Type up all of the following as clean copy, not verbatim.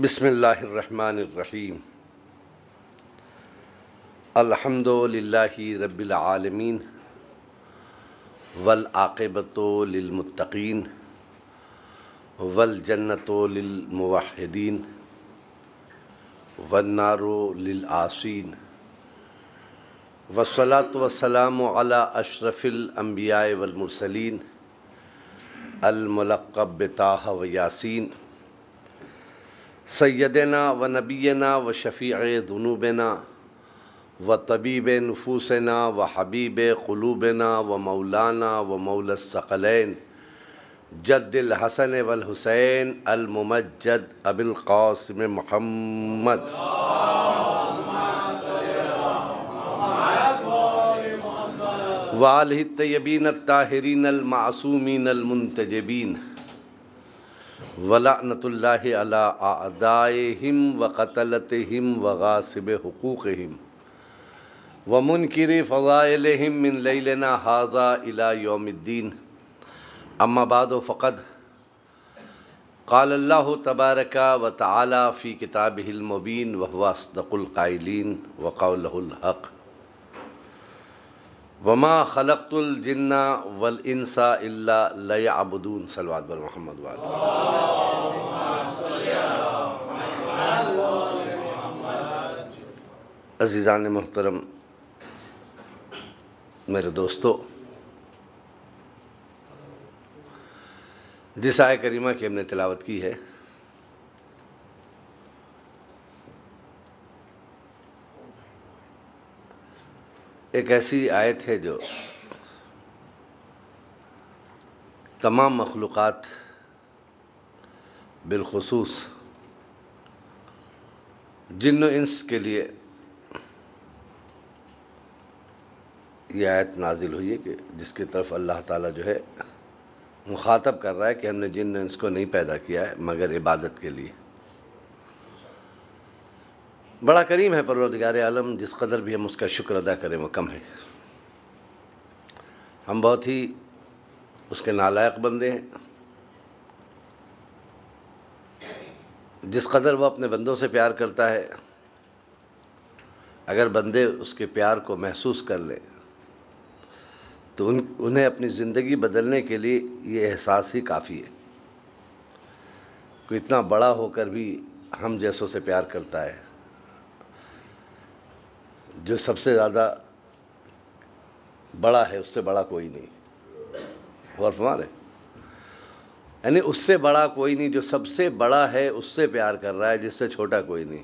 بسم اللہ الرحمن الرحیم الحمد للہ رب العالمین والعاقبۃ للمتقین والجنۃ للموحدین والنار للعاصین والصلاۃ والسلام علی اشرف الانبیاء والمرسلین الملقب بطٰہ و یاسین سیدنا و نبینا و شفیع ذنوبنا و طبیب نفوسنا و حبیب قلوبنا و مولانا و مولا الثقلین جد الحسن والحسین الممجد ابی القاسم محمد وآلہ الطیبین الطاہرین المعصومین المنتجبین وَلَعْنَةُ اللَّهِ عَلَىٰ أَعْدَائِهِمْ وَقَتَلَتِهِمْ وَغَاصِبِ حُقُوقِهِمْ وَمُنْكِرِ فَضَائِلِهِمْ مِنْ لَيْلِنَا هَٰذَا إِلَىٰ يَوْمِ الدِّينِ أَمَّا بَعْدُ فَقَدْ قَالَ اللَّهُ تَبَارَكَ وَتَعَالَىٰ فِي كِتَابِهِ الْمُبِينِ وَهُوَ أَصْدَقُ الْقَائِلِينَ وَقَوْلُهُ الْحَقُّ وَمَا خَلَقْتُ الْجِنَّ وَالْإِنسَ إِلَّا لِيَعْبُدُونَ صلوات بر محمد وآلہ عزیزان محترم، میرے دوستو، جس آیت کریمہ کی ہم نے تلاوت کی ہے ایک ایسی آیت ہے جو تمام مخلوقات بالخصوص جن و انس کے لیے یہ آیت نازل ہوئی ہے کہ جس کی طرف اللہ تعالیٰ جو ہے مخاطب کر رہا ہے کہ ہم نے جن و انس کو نہیں پیدا کیا ہے مگر عبادت کے لیے۔ بڑا کریم ہے پروردگار عالم، جس قدر بھی ہم اس کا شکر ادا کریں وہ کم ہے۔ ہم بہت ہی اس کے نالائق بندے ہیں۔ جس قدر وہ اپنے بندوں سے پیار کرتا ہے، اگر بندے اس کے پیار کو محسوس کر لیں تو انہیں اپنی زندگی بدلنے کے لیے یہ احساس ہی کافی ہے۔ کوئی اتنا بڑا ہو کر بھی ہم جیسوں سے پیار کرتا ہے، جو سب سے زیادہ بڑا ہے اس سے بڑا کوئی نہیں، غور فرما رہے، یعنی اس سے بڑا کوئی نہیں، جو سب سے بڑا ہے اس سے پیار کر رہا ہے جس سے چھوٹا کوئی نہیں۔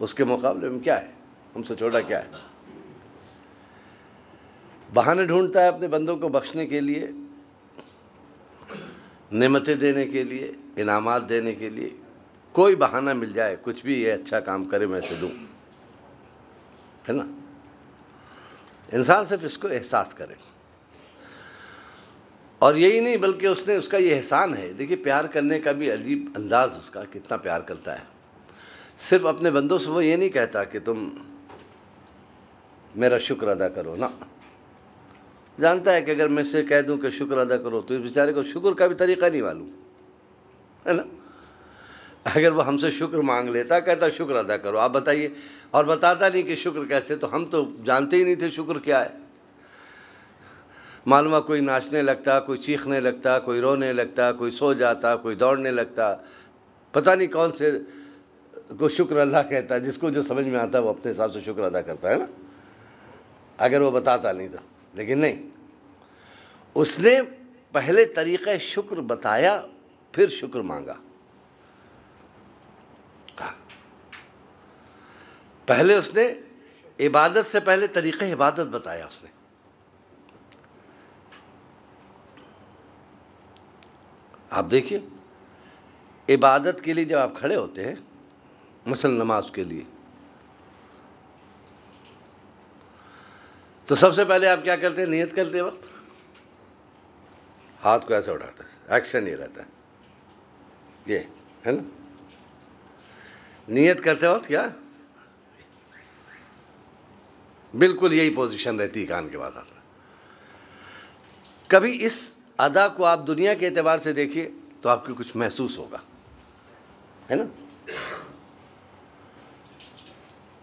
اس کے مقابلے میں کیا ہے؟ ہم سے چھوٹا کیا ہے؟ بہانے ڈھونڈتا ہے اپنے بندوں کو بخشنے کے لیے، نعمتیں دینے کے لیے، انعامات دینے کے لیے، کوئی بہانہ مل جائے، کچھ بھی یہ اچھا کام کرے میں اسے دوں، ہے نا؟ انسان صرف اس کو احساس کرے، اور یہی نہیں بلکہ اس کا یہ احسان ہے۔ دیکھیے پیار کرنے کا بھی عجیب انداز اس کا، کتنا پیار کرتا ہے۔ صرف اپنے بندوں سے وہ یہ نہیں کہتا کہ تم میرا شکر ادا کرو، نا، جانتا ہے کہ اگر میں سے کہہ دوں کہ شکر ادا کرو تو اس بیچارے کو شکر کا بھی طریقہ نہیں معلوم، ہے نا؟ اگر وہ ہم سے شکر مانگ لیتا، کہتا شکر ادا کرو، آپ بتائیے، اور بتاتا نہیں کہ شکر کیسے، تو ہم تو جانتے ہی نہیں تھے شکر کیا ہے۔ معلوم ہے کوئی ناچنے لگتا، کوئی چیخنے لگتا، کوئی رونے لگتا، کوئی سو جاتا، کوئی دوڑنے لگتا، پتہ نہیں کون سے کو شکر اللہ کہتا ہے۔ جس کو جو سمجھ میں آتا ہے وہ اپنے حساب سے شکر ادا کرتا ہے نا، اگر وہ بتاتا نہیں تو۔ لیکن نہیں، اس نے پہلے طریقہ شکر بتایا، پھر شکر مانگا۔ پہلے اس نے عبادت سے پہلے طریقہ عبادت بتایا اس نے۔ آپ دیکھیے، عبادت کے لیے جب آپ کھڑے ہوتے ہیں، مثلا نماز کے لیے، تو سب سے پہلے آپ کیا کرتے ہیں؟ نیت کرتے وقت ہاتھ کو ایسے اٹھاتے ہیں، ایکشن یہ رہتا ہے، یہ ہے نا؟ نیت کرتے وقت کیا؟ بالکل یہی پوزیشن رہتی ہے کان کے بعد آتا۔ کبھی اس ادا کو آپ دنیا کے اعتبار سے دیکھیے تو آپ کو کچھ محسوس ہوگا، ہے نا؟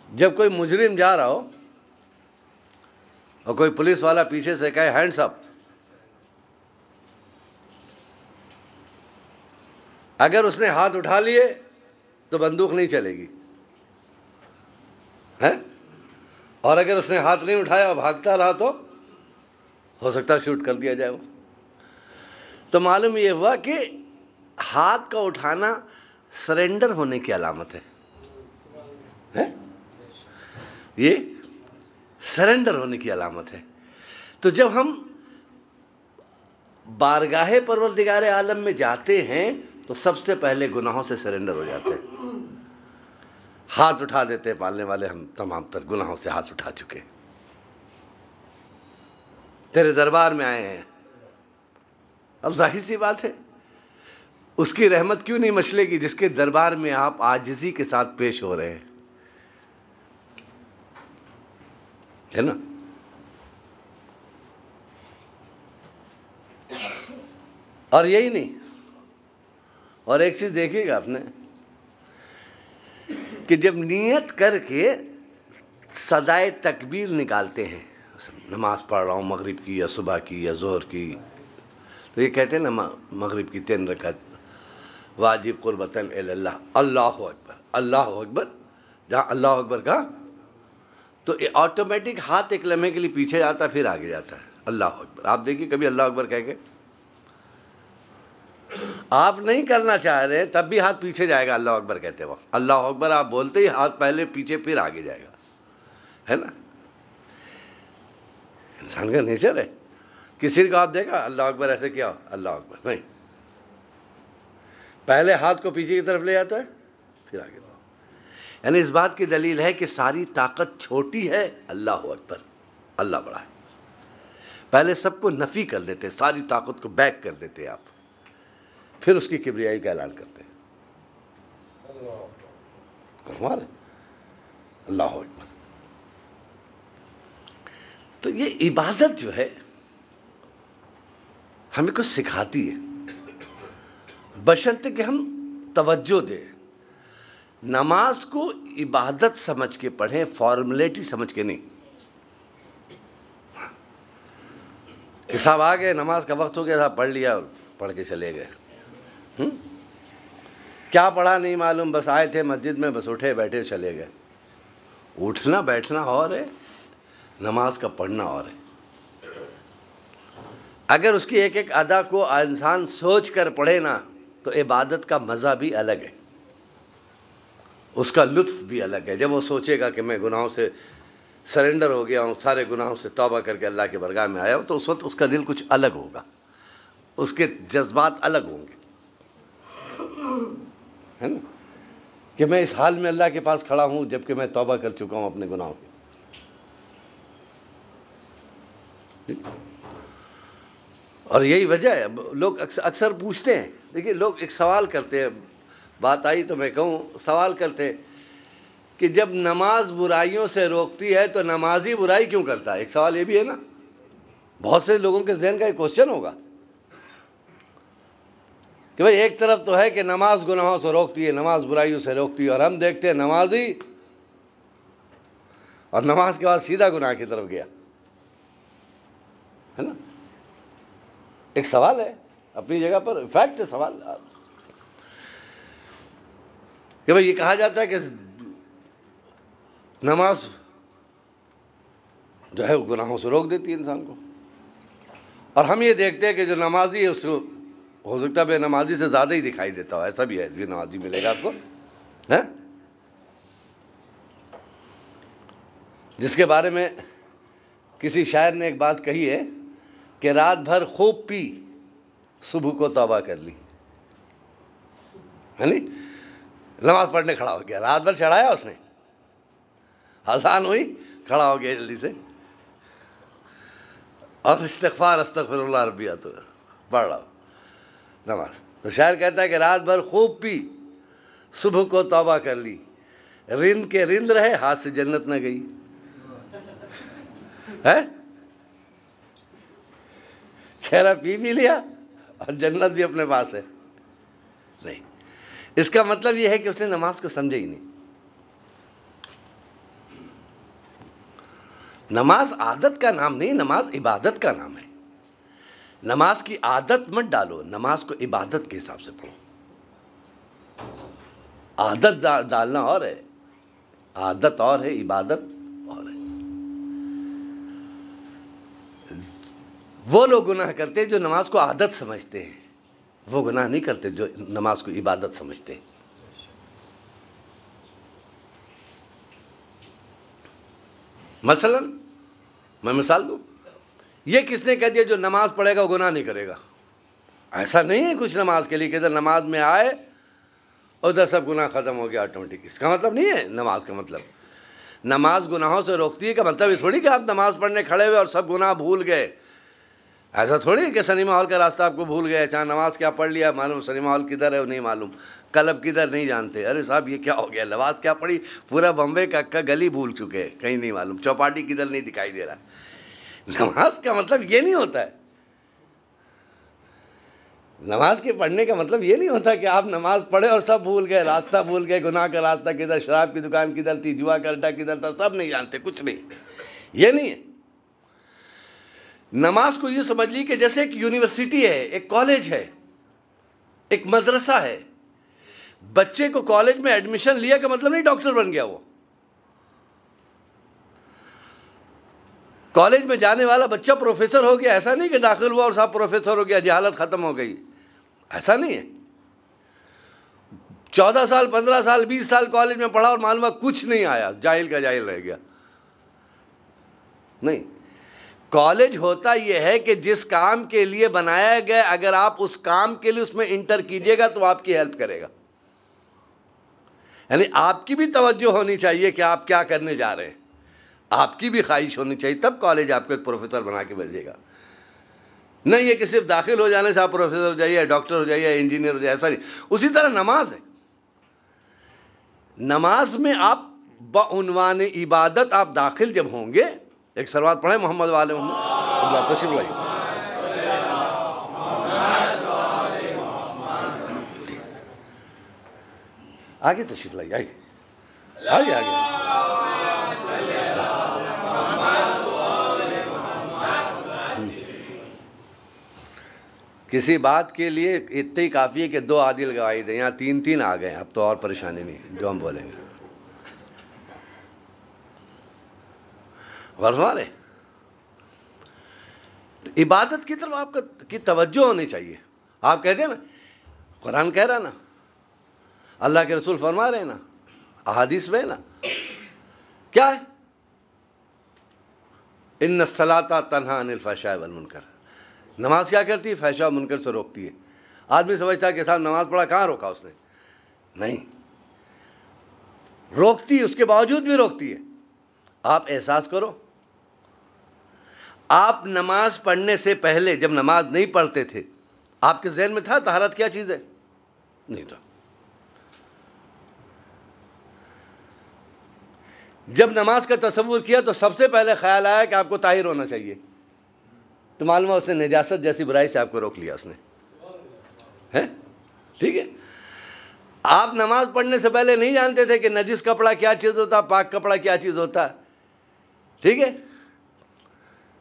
جب کوئی مجرم جا رہا ہو اور کوئی پولیس والا پیچھے سے کہے ہینڈس اپ، اگر اس نے ہاتھ اٹھا لیے تو بندوق نہیں چلے گی، ہے؟ اور اگر اس نے ہاتھ نہیں اٹھایا اور بھاگتا رہا تو ہو سکتا ہے شوٹ کر دیا جائے وہ۔ تو معلوم یہ ہوا کہ ہاتھ کا اٹھانا سرنڈر ہونے کی علامت ہے، یہ سرنڈر ہونے کی علامت ہے۔ تو جب ہم بارگاہ پروردگار عالم میں جاتے ہیں تو سب سے پہلے گناہوں سے سرنڈر ہو جاتے ہیں، ہاتھ اٹھا دیتے ہیں۔ پالنے والے ہم تمام تر گناہوں سے ہاتھ اٹھا چکے ہیں، تیرے دربار میں آئے ہیں۔ اب ظاہر سی بات ہے، اس کی رحمت کیوں نہیں مچلے گی جس کے دربار میں آپ عاجزی کے ساتھ پیش ہو رہے ہیں، ہے نا؟ اور یہی نہیں، اور ایک چیز دیکھیے گا آپ نے کہ جب نیت کر کے صدائے تکبیر نکالتے ہیں، نماز پڑھ رہا ہوں مغرب کی یا صبح کی یا ظہر کی، تو یہ کہتے ہیں نا مغرب کی 3 رکعت واجب قربتاً اللہ، اللہ اکبر، اللہ اکبر، جہاں اللہ اکبر کہا تو یہ آٹومیٹک ہاتھ ایک لمحے کے لیے پیچھے جاتا ہے پھر آگے جاتا ہے، اللہ اکبر۔ آپ دیکھیے کبھی اللہ اکبر کہہ کے آپ نہیں کرنا چاہ رہے تب بھی ہاتھ پیچھے جائے گا اللہ اکبر کہتے وقت، اللہ اکبر آپ بولتے ہی ہاتھ پہلے پیچھے پھر آگے جائے گا، ہے نا؟ انسان کا نیچر ہے۔ کسی کو آپ دیکھا اللہ اکبر ایسے کیا، اللہ اکبر نہیں، پہلے ہاتھ کو پیچھے کی طرف لے جاتا ہے پھر آگے۔ یعنی اس بات کی دلیل ہے کہ ساری طاقت چھوٹی ہے، اللہ اکبر، اللہ بڑا ہے۔ پہلے سب کو نفی کر دیتے، ساری طاقت کو بیک کر دیتے آپ، پھر اس کی کبریائی کا اعلان کرتے ہیں، اللہ اکبر۔ تو یہ عبادت جو ہے ہمیں کچھ سکھاتی ہے، بشرطے کہ ہم توجہ دیں، نماز کو عبادت سمجھ کے پڑھیں، فارمیلٹی سمجھ کے نہیں۔ کہ صاحب آ گئے، نماز کا وقت ہو گیا، صاحب پڑھ لیا اور پڑھ کے چلے گئے، کیا پڑھا نہیں معلوم، بس آئے تھے مسجد میں، بس اٹھے بیٹھے چلے گئے۔ اٹھنا بیٹھنا اور ہے، نماز کا پڑھنا اور ہے۔ اگر اس کی ایک ایک ادا کو انسان سوچ کر پڑھے نا تو عبادت کا مزہ بھی الگ ہے، اس کا لطف بھی الگ ہے۔ جب وہ سوچے گا کہ میں گناہوں سے سرنڈر ہو گیا ہوں، سارے گناہوں سے توبہ کر کے اللہ کے برگاہ میں آیا ہوں، تو اس وقت اس کا دل کچھ الگ ہوگا، اس کے جذبات الگ ہوں گے، ہے نا؟ کہ میں اس حال میں اللہ کے پاس کھڑا ہوں جبکہ میں توبہ کر چکا ہوں اپنے گناہوں کی۔ اور یہی وجہ ہے، لوگ اکثر پوچھتے ہیں، دیکھیے لوگ ایک سوال کرتے ہیں، بات آئی تو میں کہوں، سوال کرتے ہیں کہ جب نماز برائیوں سے روکتی ہے تو نمازی برائی کیوں کرتا ہے؟ ایک سوال یہ بھی ہے نا، بہت سے لوگوں کے ذہن کا ایک کوشچن ہوگا کہ بھئی ایک طرف تو ہے کہ نماز گناہوں سے روکتی ہے، نماز برائیوں سے روکتی ہے، اور ہم دیکھتے ہیں نمازی اور نماز کے بعد سیدھا گناہ کی طرف گیا، ہے نا؟ ایک سوال ہے اپنی جگہ پر، فیکٹ ہے سوال کہ بھئی یہ کہا جاتا ہے کہ نماز جو ہے وہ گناہوں سے روک دیتی ہے انسان کو، اور ہم یہ دیکھتے ہیں کہ جو نمازی ہے اس کو ہو سکتا ہے بے نمازی سے زیادہ ہی دکھائی دیتا ہو، ایسا بھی ہے، بے نمازی ملے گا آپ کو، ہے جس کے بارے میں کسی شاعر نے ایک بات کہی ہے کہ رات بھر خوب پی صبح کو توبہ کر لی، ہے نہیں؟ نماز پڑھنے کھڑا ہو گیا، رات بھر چڑھایا اس نے، اذان ہوئی کھڑا ہو گیا جلدی سے، اور استغفار استغفر اللہ ربی پڑھ رہا ہو نماز۔ تو شاعر کہتا ہے کہ رات بھر خوب پی صبح کو توبہ کر لی، رند کے رند رہے ہاتھ سے جنت نہ گئی، ہے کہہ رہا پی بھی لیا اور جنت بھی اپنے پاس ہے، نہیں۔ اس کا مطلب یہ ہے کہ اس نے نماز کو سمجھے ہی نہیں۔ نماز عادت کا نام نہیں، نماز عبادت کا نام ہے۔ نماز کی عادت مت ڈالو، نماز کو عبادت کے حساب سے پڑھو۔ عادت ڈالنا اور ہے، عادت اور ہے، عبادت اور ہے۔ وہ لوگ گناہ کرتے ہیں جو نماز کو عادت سمجھتے ہیں، وہ گناہ نہیں کرتے جو نماز کو عبادت سمجھتے ہیں۔ مثلا میں مثال دوں، یہ کس نے کہہ دیا جو نماز پڑھے گا وہ گناہ نہیں کرے گا؟ ایسا نہیں ہے کچھ نماز کے لیے کہ ادھر نماز میں آئے اور ادھر سب گناہ ختم ہو گیا آٹومیٹک۔ اس کا مطلب نہیں ہے نماز کا مطلب۔ نماز گناہوں سے روکتی ہے، کا مطلب یہ تھوڑی کہ آپ نماز پڑھنے کھڑے ہوئے اور سب گناہ بھول گئے۔ ایسا تھوڑی ہے کہ سنیما ہال کا راستہ آپ کو بھول گئے، چاہے نماز کیا پڑھ لیا، معلوم سنیما ہال کدھر ہے وہ نہیں معلوم، کلب کدھر نہیں جانتے۔ ارے صاحب یہ کیا ہو گیا، نماز کیا پڑھی، پورا بمبے کا گلی بھول چکے، کہیں نہیں معلوم، چوپاٹی کدھر نہیں دکھائی دے رہا۔ نماز کا مطلب یہ نہیں ہوتا ہے، نماز کے پڑھنے کا مطلب یہ نہیں ہوتا کہ آپ نماز پڑھے اور سب بھول گئے، راستہ بھول گئے، گناہ کا راستہ کدھر، شراب کی دکان کدھر تھی، جوا کا اڈا کدھر تھا، سب نہیں جانتے، کچھ نہیں، یہ نہیں ہے۔ نماز کو یہ سمجھ لی کہ جیسے ایک یونیورسٹی ہے، ایک کالج ہے، ایک مدرسہ ہے۔ بچے کو کالج میں ایڈمیشن لیا کا مطلب نہیں ڈاکٹر بن گیا وہ۔ کالج میں جانے والا بچہ پروفیسر ہو گیا، ایسا نہیں کہ داخل ہوا اور صاحب پروفیسر ہو گیا، جہالت ختم ہو گئی، ایسا نہیں ہے۔ 14 سال 15 سال 20 سال کالج میں پڑھا اور معلوم کچھ نہیں آیا، جاہل کا جاہل رہ گیا، نہیں۔ کالج ہوتا یہ ہے کہ جس کام کے لیے بنایا گیا، اگر آپ اس کام کے لیے اس میں انٹر کیجئے گا تو آپ کی ہیلپ کرے گا۔ یعنی آپ کی بھی توجہ ہونی چاہیے کہ آپ کیا کرنے جا رہے ہیں، آپ کی بھی خواہش ہونی چاہیے، تب کالج آپ کو ایک پروفیسر بنا کے بھیجے گا۔ نہیں یہ کہ صرف داخل ہو جانے سے آپ پروفیسر ہو جائیے، ڈاکٹر ہو جائیے، انجینئر ہو جائیے، ایسا نہیں۔ اسی طرح نماز ہے، نماز میں آپ بعنوان عبادت آپ داخل جب ہوں گے، ایک سلوات پڑھیں محمد والے محمد، اللہ تشریف لائیے۔ آگے تشریف لائیے، آگے آگے۔ کسی بات کے لیے اتنی کافی ہے کہ 2 عادل گواہی دیں، یہاں 3 آ گئے، اب تو اور پریشانی نہیں جو ہم بولیں گے۔ غور فرما رہے؟ عبادت کی طرف آپ کی توجہ ہونی چاہیے۔ آپ کہتے ہیں نا، قرآن کہہ رہا نا، اللہ کے رسول فرما رہے ہیں نا، احادیث میں ہے نا، کیا ہے؟ ان الصلاۃ تنہی عن الفحشاء والمنکر، نماز کیا کرتی ہے؟ فحشاء و منکر سے روکتی ہے۔ آدمی سمجھتا ہے کہ صاحب نماز پڑھا، کہاں روکا اس نے؟ نہیں، روکتی ہے، اس کے باوجود بھی روکتی ہے۔ آپ احساس کرو، آپ نماز پڑھنے سے پہلے جب نماز نہیں پڑھتے تھے، آپ کے ذہن میں تھا طہارت کیا چیز ہے؟ نہیں تھا۔ جب نماز کا تصور کیا تو سب سے پہلے خیال آیا کہ آپ کو طاہر ہونا چاہیے، تو معلوم ہے اس نے نجاست جیسی برائی سے آپ کو روک لیا اس نے، ہے ٹھیک ہے۔ آپ نماز پڑھنے سے پہلے نہیں جانتے تھے کہ نجس کپڑا کیا چیز ہوتا، پاک کپڑا کیا چیز ہوتا، ٹھیک ہے۔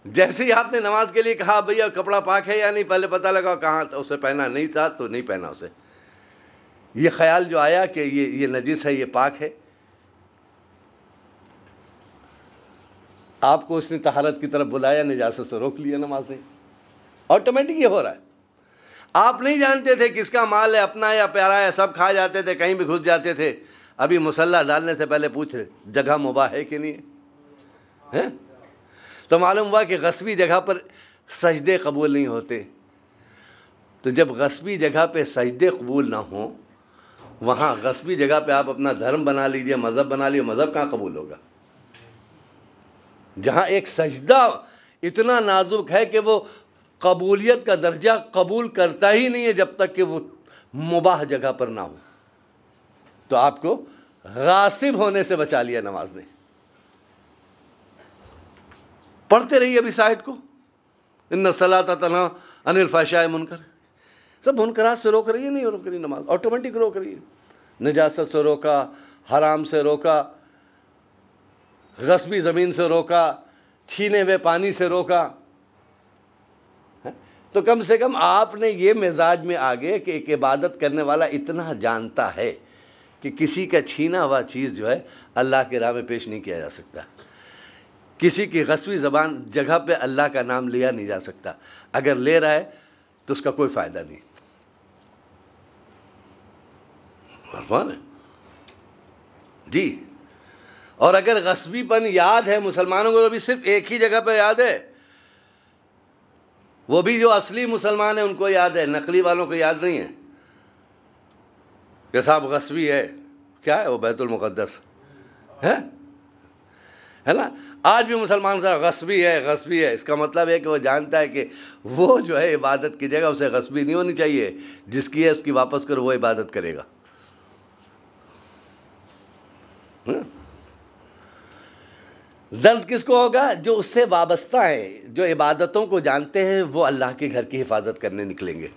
جیسے ہی آپ نے نماز کے لیے کہا بھیا کپڑا پاک ہے یا نہیں، پہلے پتہ لگا کہاں اسے پہنا نہیں تھا تو نہیں پہنا اسے۔ یہ خیال جو آیا کہ یہ نجس ہے، یہ پاک ہے، آپ کو اس نے طہارت کی طرف بلایا، نجاست سے روک لیا، نماز نہیں، آٹومیٹک یہ ہو رہا ہے۔ آپ نہیں جانتے تھے کس کا مال ہے، اپنا یا پیارا ہے، سب کھا جاتے تھے، کہیں بھی گھس جاتے تھے۔ ابھی مصلی ڈالنے سے پہلے پوچھ رہے جگہ مباح ہے کہ نہیں ہے، تو معلوم ہوا کہ غصبی جگہ پر سجدے قبول نہیں ہوتے۔ تو جب غصبی جگہ پہ سجدے قبول نہ ہوں، وہاں غصبی جگہ پہ آپ اپنا دھرم بنا لیجئے، مذہب بنا لیجئے، مذہب کہاں قبول ہوگا؟ جہاں ایک سجدہ اتنا نازک ہے کہ وہ قبولیت کا درجہ قبول کرتا ہی نہیں ہے جب تک کہ وہ مباح جگہ پر نہ ہو۔ تو آپ کو غاصب ہونے سے بچا لیا نماز نے۔ پڑھتے رہیے ابھی شاہد کو، ان الصلاۃ تنہی عن الفحشاء والمنکر، سب منکرات سے روک رہی ہے، نہیں روک رہی نماز، آٹومیٹک روک رہی ہے۔ نجاست سے روکا، حرام سے روکا، غصبی زمین سے روکا، چھینے ہوئے پانی سے روکا، تو کم سے کم آپ نے یہ مزاج میں آگے کہ ایک عبادت کرنے والا اتنا جانتا ہے کہ کسی کا چھینا ہوا چیز جو ہے اللہ کے راہ میں پیش نہیں کیا جا سکتا، کسی کی غصبی زبان جگہ پہ اللہ کا نام لیا نہیں جا سکتا، اگر لے رہا ہے تو اس کا کوئی فائدہ نہیں۔ عرفان ہے جی، اور اگر غصبی پن یاد ہے مسلمانوں کو تو بھی صرف ایک ہی جگہ پہ یاد ہے، وہ بھی جو اصلی مسلمان ہیں ان کو یاد ہے، نقلی والوں کو یاد نہیں ہے کہ صاحب غصبی ہے، کیا ہے وہ بیت المقدس ہے نا۔ آج بھی مسلمان صاحب غصبی ہے، غصبی ہے، اس کا مطلب ہے کہ وہ جانتا ہے کہ وہ جو ہے عبادت کی جگہ اسے غصبی نہیں ہونی چاہیے، جس کی ہے اس کی واپس کرو، وہ عبادت کرے گا۔ درد کس کو ہوگا؟ جو اس سے وابستہ ہیں، جو عبادتوں کو جانتے ہیں، وہ اللہ کے گھر کی حفاظت کرنے نکلیں گے۔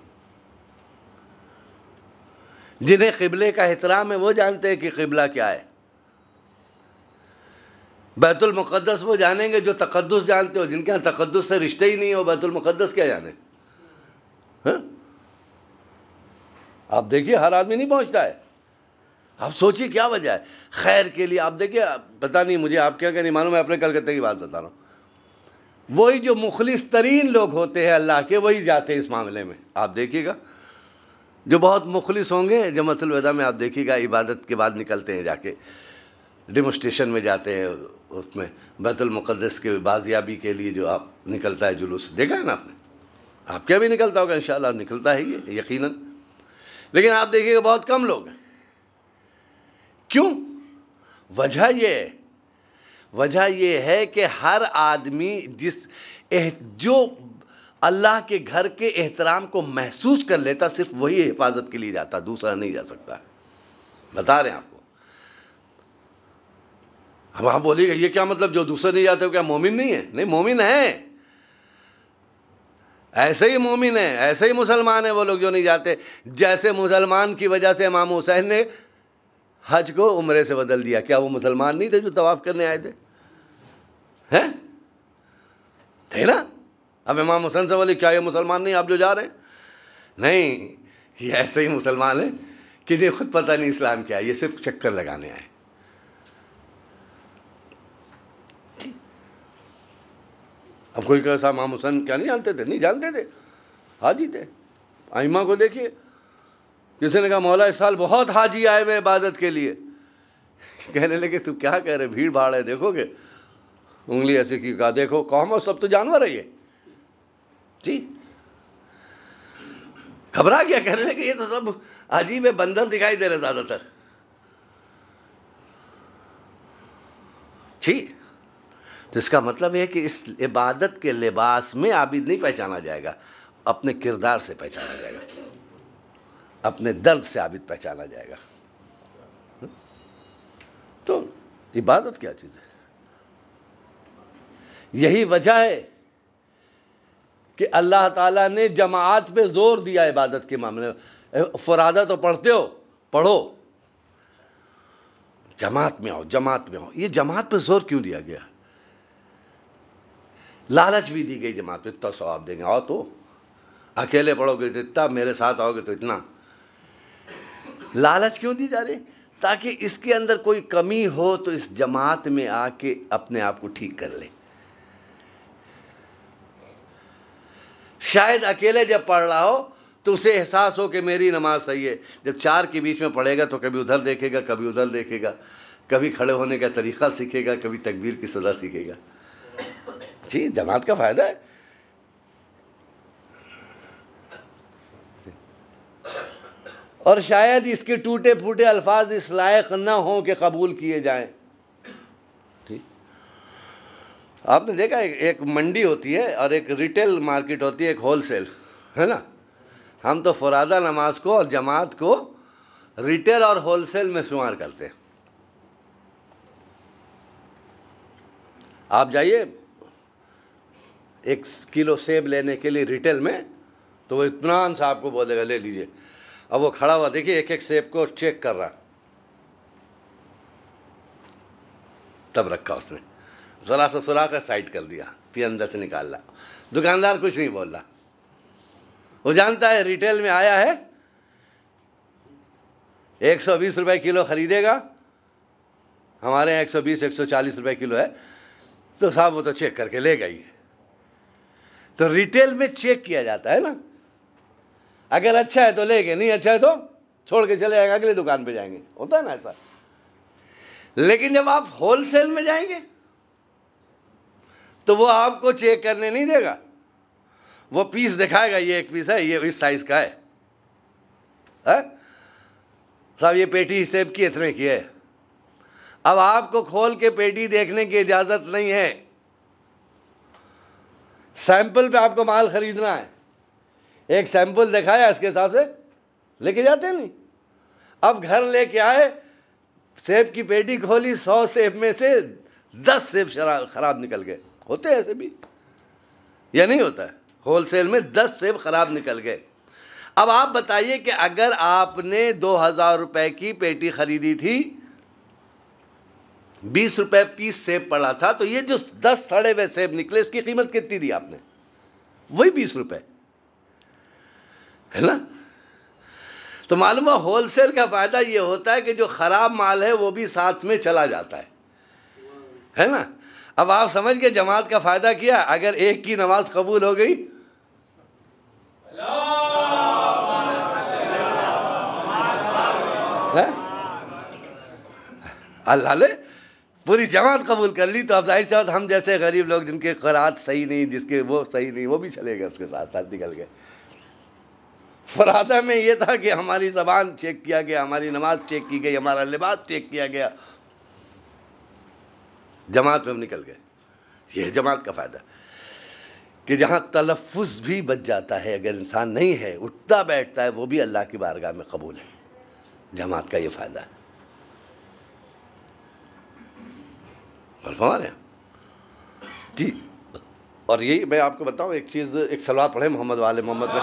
جنہیں قبلے کا احترام ہے وہ جانتے ہیں کہ قبلہ کیا ہے۔ بیت المقدس وہ جانیں گے جو تقدس جانتے ہو، جن کے یہاں تقدس سے رشتے ہی نہیں ہو، بیت المقدس کیا جانے؟ آپ دیکھیے ہر آدمی نہیں پہنچتا ہے، آپ سوچیے کیا وجہ ہے؟ خیر کے لیے آپ دیکھیے، پتہ نہیں مجھے آپ کیا کہ نہیں معلوم، میں اپنے کلکتے کی بات بتا رہا ہوں، وہی جو مخلص ترین لوگ ہوتے ہیں اللہ کے وہی جاتے ہیں اس معاملے میں۔ آپ دیکھیے گا جو بہت مخلص ہوں گے جمعۃ الوداع میں، آپ دیکھیے گا عبادت کے بعد نکلتے ہیں، جا کے ڈیمونسٹریشن میں جاتے ہیں، اس میں بیت المقدس کے بازیابی کے لیے جو آپ نکلتا ہے جلوس، دیکھا ہے نا آپ نے؟ آپ کیا بھی نکلتا ہوگا انشاءاللہ، نکلتا ہے یہ یقیناً، لیکن آپ دیکھیے گا بہت کم لوگ ہیں۔ کیوں؟ وجہ یہ ہے کہ ہر آدمی جو اللہ کے گھر کے احترام کو محسوس کر لیتا، صرف وہی حفاظت کے لیے جاتا، دوسرا نہیں جا سکتا۔ بتا رہے ہیں آپ کو۔ اب آپ بولیے گا یہ کیا مطلب جو دوسرے نہیں جاتے ہو کیا مومن نہیں ہے؟ نہیں، مومن ہے، ایسے ہی مومن ہے، ایسے ہی مسلمان ہیں وہ لوگ جو نہیں جاتے۔ جیسے مسلمان کی وجہ سے امام حسین نے حج کو عمرے سے بدل دیا، کیا وہ مسلمان نہیں تھے جو طواف کرنے آئے تھے؟ تھے نا؟ اب امام حسین سے بولے کیا یہ مسلمان نہیں آپ جو جا رہے ہیں؟ نہیں، یہ ایسے ہی مسلمان ہیں کہ جنہیں خود پتہ نہیں اسلام کیا ہے، یہ صرف چکر لگانے آئے۔ اب کوئی کہا صاحب امام حسین کیا نہیں جانتے تھے؟ نہیں جانتے تھے، حاجی تھے۔ ائمہ کو دیکھیے، کسی نے کہا مولا اس سال بہت حاجی آئے ہوئے عبادت کے لیے، کہنے لگے تو کیا کہہ رہے، بھیڑ بھاڑ ہے، دیکھو گے، انگلی ایسے کی، کہا دیکھو قوم سب تو جانور ہے یہ جی، گھبرا گیا، کہنے لگے یہ تو سب عجیب بندر دکھائی دے رہے زیادہ تر جی۔ تو اس کا مطلب ہے کہ اس عبادت کے لباس میں عابد نہیں پہچانا جائے گا، اپنے کردار سے پہچانا جائے گا، اپنے درد سے عابد پہچانا جائے گا۔ تو عبادت کیا چیز ہے؟ یہی وجہ ہے کہ اللہ تعالیٰ نے جماعت پہ زور دیا عبادت کے معاملے میں۔ فرادہ تو پڑھتے ہو، پڑھو، جماعت میں آؤ، جماعت میں آؤ۔ یہ جماعت پہ زور کیوں دیا گیا؟ لالچ بھی دی گئی جماعت پہ، اتنا ثواب دیں گے، آؤ تو اکیلے پڑھو گے تو اتنا، میرے ساتھ آؤ گے تو اتنا۔ لالچ کیوں دی جا رہی؟ تاکہ اس کے اندر کوئی کمی ہو تو اس جماعت میں آ کے اپنے آپ کو ٹھیک کر لے۔ شاید اکیلے جب پڑھ رہا ہو تو اسے احساس ہو کہ میری نماز صحیح ہے، جب چار کے بیچ میں پڑھے گا تو کبھی ادھر دیکھے گا، کبھی ادھر دیکھے گا، کبھی کھڑے ہونے کا طریقہ سیکھے گا، کبھی تکبیر کی صدا سیکھے گا۔ جی، جماعت کا فائدہ ہے۔ اور شاید اس کے ٹوٹے پھوٹے الفاظ اس لائق نہ ہوں کہ قبول کیے جائیں۔ آپ نے دیکھا ایک منڈی ہوتی ہے اور ایک ریٹیل مارکیٹ ہوتی ہے، ایک ہول سیل، ہے نا؟ ہم تو فرادہ نماز کو اور جماعت کو ریٹیل اور ہول سیل میں شمار کرتے ہیں۔ آپ جائیے 1 کلو سیب لینے کے لیے ریٹیل میں تو وہ اطمینان سے آپ کو بولے گا لے لیجئے، اب وہ کھڑا ہوا دیکھیے ایک ایک سیب کو چیک کر رہا، تب رکھا اس نے، ذرا سا سلا کر سائڈ کر دیا، پھر اندر سے نکال لا۔ دکاندار کچھ نہیں بول رہا، وہ جانتا ہے ریٹیل میں آیا ہے 120 روپے کلو خریدے گا، ہمارے یہاں 120 140 روپے کلو ہے، تو صاحب وہ تو چیک کر کے لے گا ہی ہے۔ تو ریٹیل میں چیک کیا جاتا ہے نا، اگر اچھا ہے تو لے گے، نہیں اچھا ہے تو چھوڑ کے چلے جائیں گے، اگلی دکان پہ جائیں گے، ہوتا ہے نا ایسا۔ لیکن جب آپ ہول سیل میں جائیں گے تو وہ آپ کو چیک کرنے نہیں دے گا، وہ پیس دکھائے گا، یہ ایک پیس ہے، یہ اس سائز کا ہے، صاحب یہ پیٹی سیب کی اتنے کی ہے۔ اب آپ کو کھول کے پیٹی دیکھنے کی اجازت نہیں ہے، سیمپل پہ آپ کو مال خریدنا ہے، ایک سیمپل دکھایا اس کے حساب سے لے کے جاتے نہیں۔ اب گھر لے کے آئے، سیب کی پیٹی کھولی، 100 سیب میں سے 10 سیب خراب نکل گئے، ہوتے ہیں ایسے بھی یا نہیں ہوتا ہے؟ ہول سیل میں 10 سیب خراب نکل گئے۔ اب آپ بتائیے کہ اگر آپ نے 2000 روپے کی پیٹی خریدی تھی، 20 روپے پیس سیب پڑا تھا، تو یہ جو 10 سڑے ہوئے سیب نکلے اس کی قیمت کتنی دی آپ نے؟ وہی 20 روپے ہے نا۔ تو معلوم ہے ہول سیل کا فائدہ یہ ہوتا ہے کہ جو خراب مال ہے وہ بھی ساتھ میں چلا جاتا ہے نا۔ اب آپ سمجھ کے جماعت کا فائدہ کیا، اگر ایک کی نماز قبول ہو گئی، اللہ نے پوری جماعت قبول کر لی، تو اب ظاہر چاہت ہم جیسے غریب لوگ جن کے قرات صحیح نہیں، جس کے وہ صحیح نہیں، وہ بھی چلے گئے اس کے ساتھ ساتھ نکل گئے۔ فراتہ میں یہ تھا کہ ہماری زبان چیک کیا گیا، ہماری نماز چیک کی گئی، ہمارا لباس چیک کیا گیا، جماعت میں ہم نکل گئے۔ یہ ہے جماعت کا فائدہ، کہ جہاں تلفظ بھی بچ جاتا ہے، اگر انسان نہیں ہے، اٹھتا بیٹھتا ہے، وہ بھی اللہ کی بارگاہ میں قبول ہے۔ جماعت کا یہ فائدہ ہے۔ فرما رہے ہیں جی۔ اور یہی میں آپ کو بتاؤں ایک چیز، ایک سلوات پڑھیں محمد والے محمد پہ۔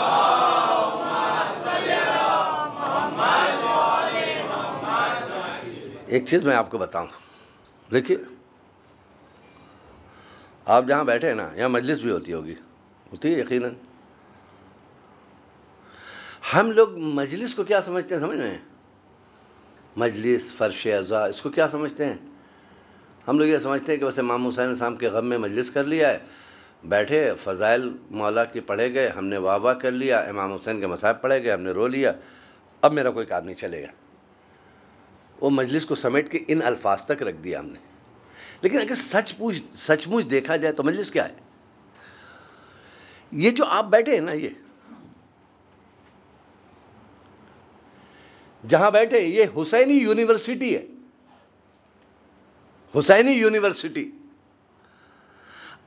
ایک چیز میں آپ کو بتاؤں، دیکھیے آپ جہاں بیٹھے ہیں نا، یہاں مجلس بھی ہوتی ہوگی، ہوتی ہے یقیناً۔ ہم لوگ مجلس کو کیا سمجھتے ہیں، سمجھ رہے ہیں؟ مجلس، فرش عزا، اس کو کیا سمجھتے ہیں؟ ہم لوگ یہ سمجھتے ہیں کہ بس امام حسین صاحب کے غم میں مجلس کر لیا ہے، بیٹھے فضائل مولا کے پڑھے گئے، ہم نے واہ واہ کر لیا، امام حسین کے مصائب پڑھے گئے، ہم نے رو لیا، اب میرا کوئی کام نہیں چلے گا۔ وہ مجلس کو سمیٹ کے ان الفاظ تک رکھ دیا ہم نے۔ لیکن اگر سچ مچ دیکھا جائے تو مجلس کیا ہے؟ یہ جو آپ بیٹھے ہیں نا، یہ جہاں بیٹھے یہ حسینی یونیورسٹی ہے، حسینی یونیورسٹی۔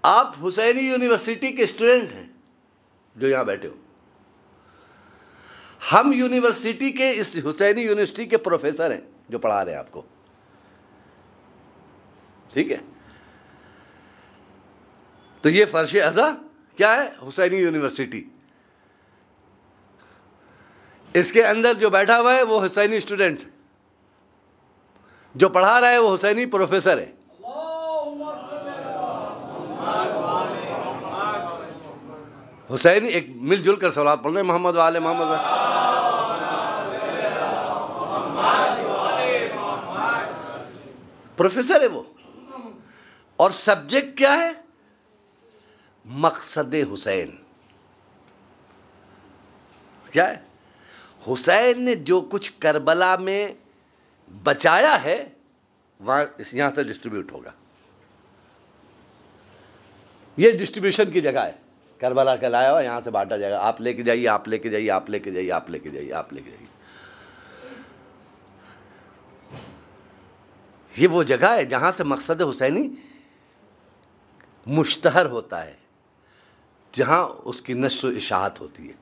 آپ حسینی یونیورسٹی کے اسٹوڈنٹ ہیں جو یہاں بیٹھے ہو، ہم یونیورسٹی کے اس حسینی یونیورسٹی کے پروفیسر ہیں جو پڑھا رہے ہیں آپ کو، ٹھیک ہے؟ تو یہ فرش عزا کیا ہے؟ حسینی یونیورسٹی۔ اس کے اندر جو بیٹھا ہوا ہے وہ حسینی اسٹوڈنٹ، جو پڑھا رہا ہے وہ حسینی پروفیسر ہے۔ حسینی ایک مل جل کر صلوات پڑھ رہے ہیں محمد والے محمد والے۔ پروفیسر ہے وہ، اور سبجیکٹ کیا ہے؟ مقصد حسین۔ کیا ہے؟ حسین نے جو کچھ کربلا میں بچایا ہے وہاں یہاں سے ڈسٹریبیوٹ ہوگا۔ یہ ڈسٹریبیوشن کی جگہ ہے، کربلا کا لایا ہوا یہاں سے بانٹا جائے گا، آپ لے کے جائیے، آپ لے کے جائیے، آپ لے کے جائیے، آپ لے کے جائیے، آپ لے کے جائیے۔ یہ وہ جگہ ہے جہاں سے مقصد حسینی مشتہر ہوتا ہے، جہاں اس کی نشر و اشاعت ہوتی ہے۔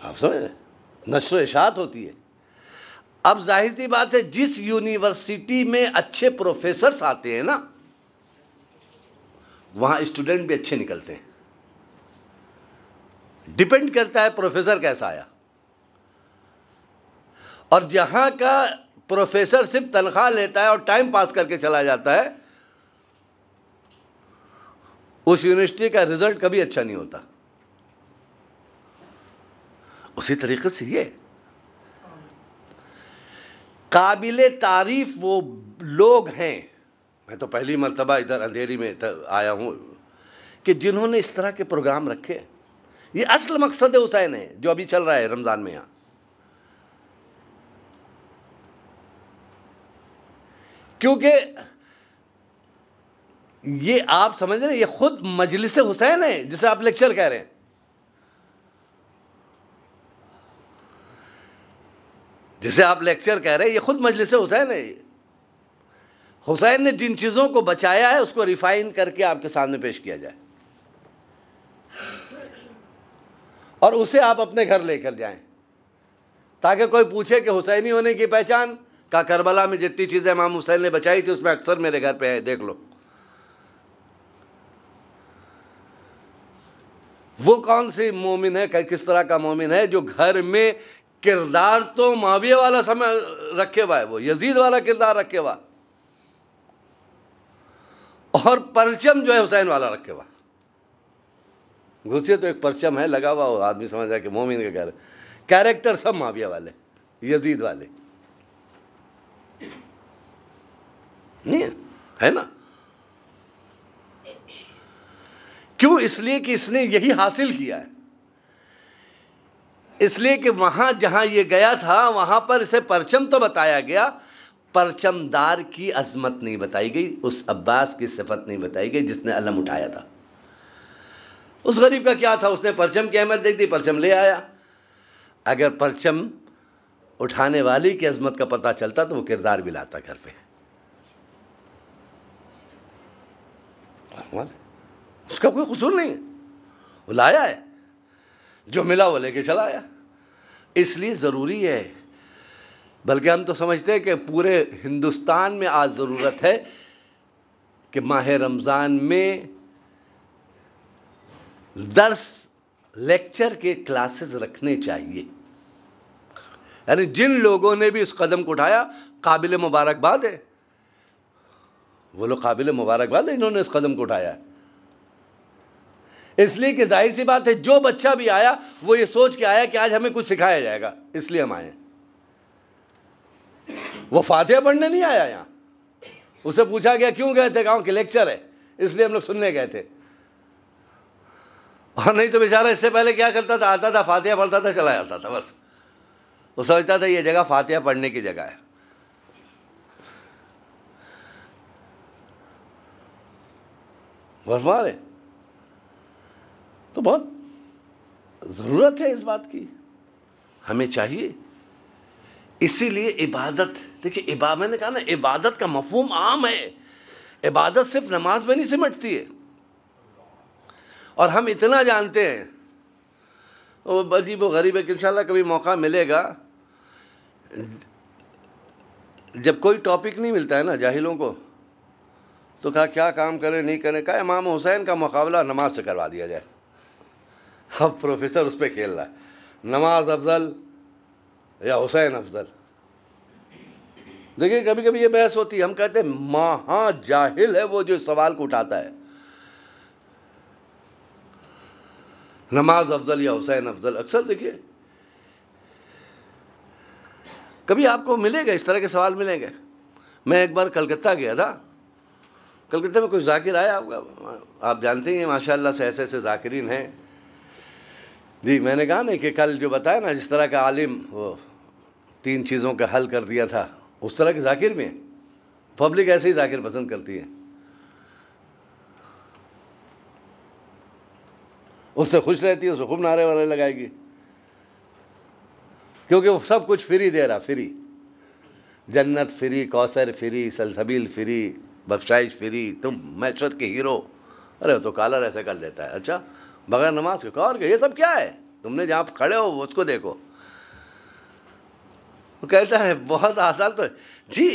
آپ سمجھ رہے ہیں؟ نشر و اشاعت ہوتی ہے۔ اب ظاہر سی بات ہے، جس یونیورسٹی میں اچھے پروفیسرز آتے ہیں نا، وہاں اسٹوڈنٹ بھی اچھے نکلتے ہیں۔ ڈیپینڈ کرتا ہے پروفیسر کیسا آیا، اور جہاں کا پروفیسر صرف تنخواہ لیتا ہے اور ٹائم پاس کر کے چلا جاتا ہے، اس یونیورسٹی کا رزلٹ کبھی اچھا نہیں ہوتا. اسی طریقے سے یہ قابل تعریف وہ لوگ ہیں. میں تو پہلی مرتبہ ادھر اندھیری میں آیا ہوں کہ جنہوں نے اس طرح کے پروگرام رکھے. یہ اصل مقصد حسین ہے جو ابھی چل رہا ہے رمضان میں یہاں. کیونکہ یہ آپ سمجھ رہے ہیں یہ خود مجلس حسین ہے جسے آپ لیکچر کہہ رہے ہیں. جسے آپ لیکچر کہہ رہے ہیں یہ خود مجلس حسین ہے. حسین نے جن چیزوں کو بچایا ہے اس کو ریفائن کر کے آپ کے سامنے پیش کیا جائے اور اسے آپ اپنے گھر لے کر جائیں تاکہ کوئی پوچھے کہ حسینی ہونے کی پہچان کا کربلا میں جتنی چیزیں امام حسین نے بچائی تھی اس میں اکثر میرے گھر پہ ہے، دیکھ لو. وہ کون سی مومن ہے، کس طرح کا مومن ہے جو گھر میں کردار تو معاویہ والا رکھے ہوا ہے، وہ یزید والا کردار رکھے ہوا اور پرچم جو ہے حسین والا رکھے ہوا. گھسیے تو ایک پرچم ہے لگا ہوا، وہ آدمی سمجھ رہا ہے کہ مومن کے گھر. کیریکٹر سب معاویہ والے، یزید والے نہیں ہے نا. کیوں؟ اس لیے کہ اس نے یہی حاصل کیا ہے. اس لیے کہ وہاں جہاں یہ گیا تھا وہاں پر اسے پرچم تو بتایا گیا، پرچم دار کی عظمت نہیں بتائی گئی، اس عباس کی صفت نہیں بتائی گئی جس نے علم اٹھایا تھا. اس غریب کا کیا تھا، اس نے پرچم کی اہمیت دیکھ دی، پرچم لے آیا. اگر پرچم اٹھانے والی کی عظمت کا پتہ چلتا تو وہ کردار بھی لاتا گھر پہ. اس کا کوئی قصور نہیں ہے، وہ لایا ہے، جو ملا وہ لے کے چلا آیا. اس لیے ضروری ہے، بلکہ ہم تو سمجھتے ہیں کہ پورے ہندوستان میں آج ضرورت ہے کہ ماہ رمضان میں درس لیکچر کے کلاسز رکھنے چاہیے. یعنی جن لوگوں نے بھی اس قدم کو اٹھایا قابل مبارکباد ہے، وہ لوگ قابل مبارکباد ہے انہوں نے اس قدم کو اٹھایا. اس لیے کہ ظاہر سی بات ہے جو بچہ بھی آیا وہ یہ سوچ کے آیا کہ آج ہمیں کچھ سکھایا جائے گا، اس لیے ہم آئے. وہ فاتحہ پڑھنے نہیں آیا یہاں. اسے پوچھا گیا کیوں گئے تھے، کہا کہ لیکچر ہے اس لیے ہم لوگ سننے گئے تھے. اور نہیں تو بیچارہ اس سے پہلے کیا کرتا تھا، آتا تھا فاتحہ پڑھتا تھا چلا جاتا تھا. بس وہ سمجھتا تھا یہ جگہ فاتحہ پڑھنے کی جگہ ہے. برفار ہے تو بہت ضرورت ہے اس بات کی، ہمیں چاہیے. اسی لیے عبادت، دیکھیے میں نے کہا نا عبادت کا مفہوم عام ہے. عبادت صرف نماز میں نہیں سمٹتی ہے. اور ہم اتنا جانتے ہیں، وہ عجیب و غریب ہے کہ انشاءاللہ کبھی موقع ملے گا. جب کوئی ٹاپک نہیں ملتا ہے نا جاہلوں کو تو کہا کیا کام کریں نہیں کریں، کہا امام حسین کا مقابلہ نماز سے کروا دیا جائے. اب پروفیسر اس پہ کھیل رہا ہے، نماز افضل یا حسین افضل. دیکھیے کبھی کبھی یہ بحث ہوتی ہے، ہم کہتے ہیں مہا جاہل ہے وہ جو اس سوال کو اٹھاتا ہے، نماز افضل یا حسین افضل. اکثر دیکھیے کبھی آپ کو ملے گا اس طرح کے سوال ملیں گے. میں ایک بار کلکتہ گیا تھا، کلکتہ میں کوئی ذاکر آیا ہوگا، آپ جانتے ہیں ماشاءاللہ سے ایسے ایسے ذاکرین ہیں جی. میں نے کہا نا کہ کل جو بتایا نا جس طرح کا عالم وہ 3 چیزوں کا حل کر دیا تھا، اس طرح کے ذاکر بھی ہیں. پبلک ایسے ہی ذاکر پسند کرتی ہے، اس سے خوش رہتی ہے، اس سے خوب نعرے وارے لگائے گی کیونکہ وہ سب کچھ فری دے رہا. فری جنت فری، کوثر فری، سلسبیل فری، بخشائش فری، تم معیشت کے ہیرو. ارے تو کالر ایسے کر لیتا ہے، اچھا بغیر نماز کے اور کہ یہ سب کیا ہے، تم نے جہاں کھڑے ہو اس کو دیکھو. وہ کہتا ہے بہت آسان تو جی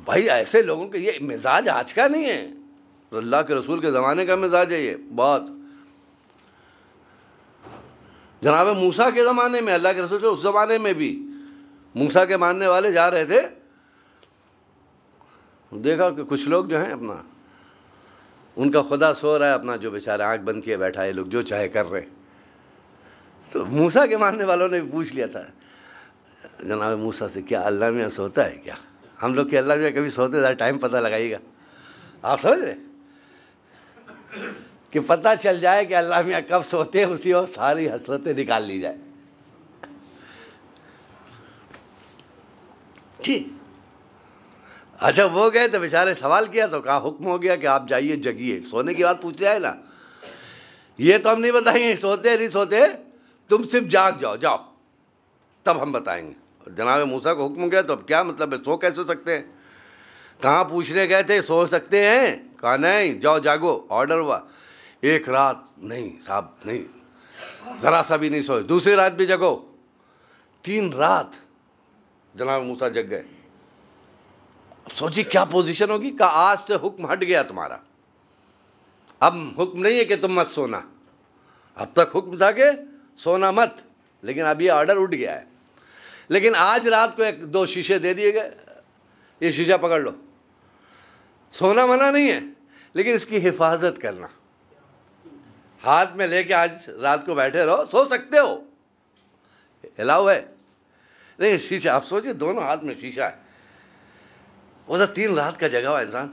بھائی ایسے لوگوں کے یہ مزاج آج کا نہیں ہے، اللہ کے رسول کے زمانے کا مزاج ہے یہ. بہت جناب موسیٰ کے زمانے میں، اللہ کے رسول اس زمانے میں بھی موسیٰ کے ماننے والے جا رہے تھے، دیکھا کہ کچھ لوگ جو ہیں اپنا، ان کا خدا سو رہا ہے، اپنا جو بیچارہ آنکھ بند کیے بیٹھا ہے، لوگ جو چاہے کر رہے ہیں۔ تو موسیٰ کے ماننے والوں نے بھی پوچھ لیا تھا جناب موسیٰ سے، کیا اللہ میاں سوتا ہے کیا؟ ہم لوگ کہ اللہ میاں کبھی سوتے تھا، ٹائم پتہ لگائیے گا۔ آپ سمجھ رہے کہ پتہ چل جائے کہ اللہ میاں کب سوتے ہیں، اسی وقت ساری حسرتیں نکال لی جائے۔ ٹھیک، اچھا وہ گئے تو بیچارے سوال کیا تو کہا حکم ہو گیا کہ آپ جائیے جگیے، سونے کی بات پوچھ جائے نا، یہ تو ہم نہیں بتائیں گے سوتے نہیں سوتے، تم صرف جاگ جاؤ، جاؤ تب ہم بتائیں گے۔ جناب موسیٰ کو حکم گیا تو اب کیا مطلب ہے، سو کیسے سکتے ہیں؟ کہاں پوچھنے گئے تھے سو سکتے ہیں؟ کہا نہیں، جاؤ جاگو، آرڈر ہوا۔ ایک رات نہیں صاحب، نہیں ذرا سا بھی نہیں سوئے، دوسری رات بھی جگو، 3 رات جناب موسیٰ جگ گئے۔ اب سوچی کیا پوزیشن ہوگی؟ کہا آج سے حکم ہٹ گیا تمہارا، اب حکم نہیں ہے کہ تم مت سونا، اب تک حکم تھا کہ سونا مت، لیکن اب یہ آرڈر اٹھ گیا ہے۔ لیکن آج رات کو 1-2 شیشے دے دیے گئے، یہ شیشہ پکڑ لو، سونا منع نہیں ہے لیکن اس کی حفاظت کرنا، ہاتھ میں لے کے آج رات کو بیٹھے رہو، سو سکتے ہو، الاؤ ہے نہیں شیشہ۔ آپ سوچیں دونوں ہاتھ میں شیشہ ہے، وہ تو 3 رات کا جگہ ہوا انسان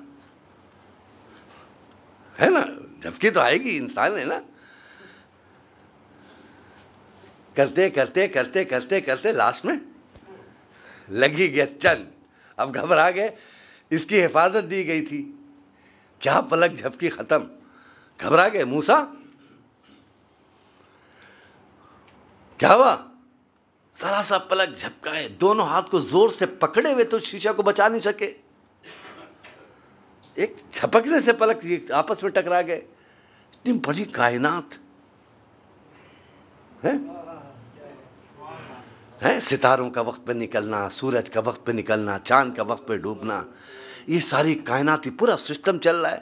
ہے نا، جھپکی تو آئے گی، انسان ہے نا۔ کرتے کرتے کرتے کرتے کرتے لاسٹ میں لگی گیا چند، اب گھبرا گئے، اس کی حفاظت دی گئی تھی، کیا پلک جھپکی ختم، گھبرا گئے۔ موسیٰ کیا ہوا؟ ذرا سا پلک جھپکائے، دونوں ہاتھ کو زور سے پکڑے ہوئے تو شیشہ کو بچا نہیں سکے، ایک جھپکنے سے پلک آپس میں ٹکرا گئے۔ اتنی بڑی کائنات ہے، ستاروں کا وقت پہ نکلنا، سورج کا وقت پہ نکلنا، چاند کا وقت پہ ڈوبنا، یہ ساری کائنات، پورا سسٹم چل رہا ہے،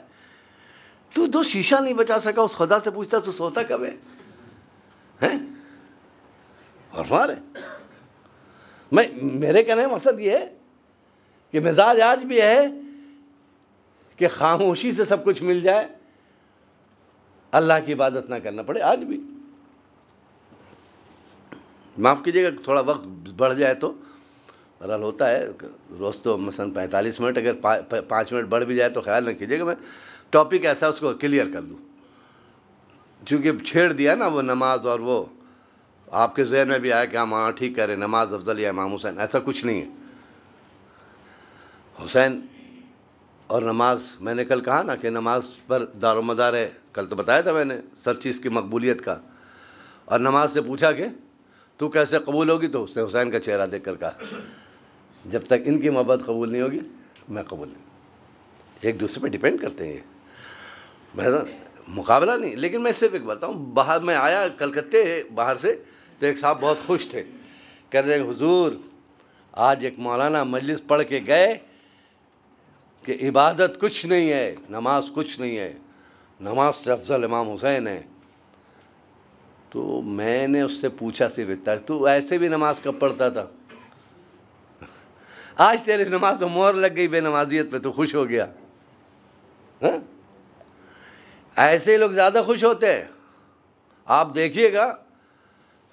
تو 2 شیشہ نہیں بچا سکا، اس خدا سے پوچھتا تو سوتا کب ہے؟ اور مارے میرے کہنے کا مقصد یہ ہے کہ مزاج آج بھی ہے کہ خاموشی سے سب کچھ مل جائے، اللہ کی عبادت نہ کرنا پڑے، آج بھی۔ معاف کیجیے گا تھوڑا وقت بڑھ جائے تو بہرحال ہوتا ہے، روز تو مثلاً 45 منٹ، اگر 5 منٹ بڑھ بھی جائے تو خیال نہ کیجیے گا، میں ٹاپک ایسا اس کو کلیئر کر دوں، چونکہ چھیڑ دیا نا وہ نماز، اور وہ آپ کے ذہن میں بھی آیا کہ ہم ہاں ٹھیک کہہ رہے ہیں، نماز افضل یا امام حسین، ایسا کچھ نہیں ہے۔ حسین اور نماز، میں نے کل کہا نا کہ نماز پر دار و مدار ہے، کل تو بتایا تھا میں نے سر چیز کی مقبولیت کا، اور نماز سے پوچھا کہ تو کیسے قبول ہوگی، تو اس نے حسین کا چہرہ دیکھ کر کہا جب تک ان کی محبت قبول نہیں ہوگی میں قبول نہیں۔ ایک دوسرے پہ ڈیپینڈ کرتے ہیں، میں مقابلہ نہیں۔ لیکن میں صرف ایک بتاؤں، باہر میں آیا کلکتے باہر سے تو ایک صاحب بہت خوش تھے، کہہ رہے ہیں حضور آج ایک مولانا مجلس پڑھ کے گئے کہ عبادت کچھ نہیں ہے، نماز کچھ نہیں ہے، نماز سے افضل امام حسین ہے۔ تو میں نے اس سے پوچھا صرف اتنا، تو ایسے بھی نماز کب پڑھتا تھا؟ آج تیری نماز پہ مہر لگ گئی بے نمازیت پہ، تو خوش ہو گیا؟ ایسے لوگ زیادہ خوش ہوتے ہیں۔ آپ دیکھیے گا،